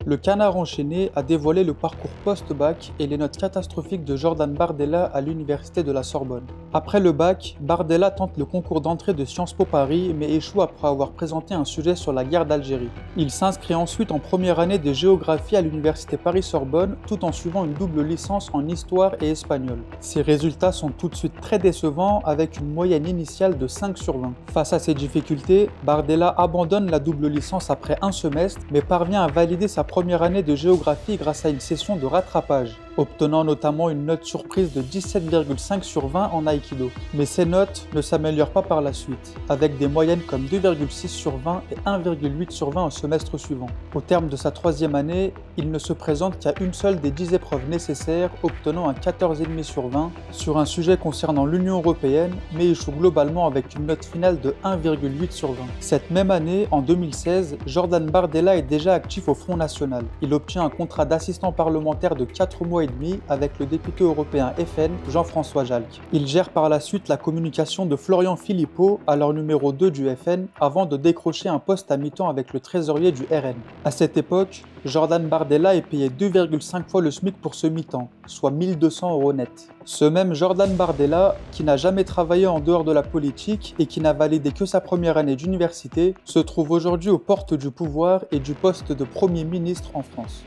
Le Canard enchaîné a dévoilé le parcours post-bac et les notes catastrophiques de Jordan Bardella à l'université de la Sorbonne. Après le bac, Bardella tente le concours d'entrée de Sciences Po Paris mais échoue après avoir présenté un sujet sur la guerre d'Algérie. Il s'inscrit ensuite en première année de géographie à l'université Paris-Sorbonne tout en suivant une double licence en histoire et espagnol. Ses résultats sont tout de suite très décevants avec une moyenne initiale de 5 sur 20. Face à ces difficultés, Bardella abandonne la double licence après un semestre mais parvient à valider sa première année de géographie grâce à une session de rattrapage, obtenant notamment une note surprise de 17,5 sur 20 en Aïkido. Mais ces notes ne s'améliorent pas par la suite, avec des moyennes comme 2,6 sur 20 et 1,8 sur 20 au semestre suivant. Au terme de sa troisième année, il ne se présente qu'à une seule des 10 épreuves nécessaires, obtenant un 14,5 sur 20 sur un sujet concernant l'Union européenne, mais échoue globalement avec une note finale de 1,8 sur 20. Cette même année, en 2016, Jordan Bardella est déjà actif au Front National. Il obtient un contrat d'assistant parlementaire de 4 mois et demi avec le député européen FN Jean-François Jalc. Il gère par la suite la communication de Florian Philippot, alors numéro 2 du FN, avant de décrocher un poste à mi-temps avec le trésorier du RN. À cette époque, Jordan Bardella est payé 2,5 fois le SMIC pour ce mi-temps, soit 1200 € net. Ce même Jordan Bardella, qui n'a jamais travaillé en dehors de la politique et qui n'a validé que sa première année d'université, se trouve aujourd'hui aux portes du pouvoir et du poste de Premier ministre en France.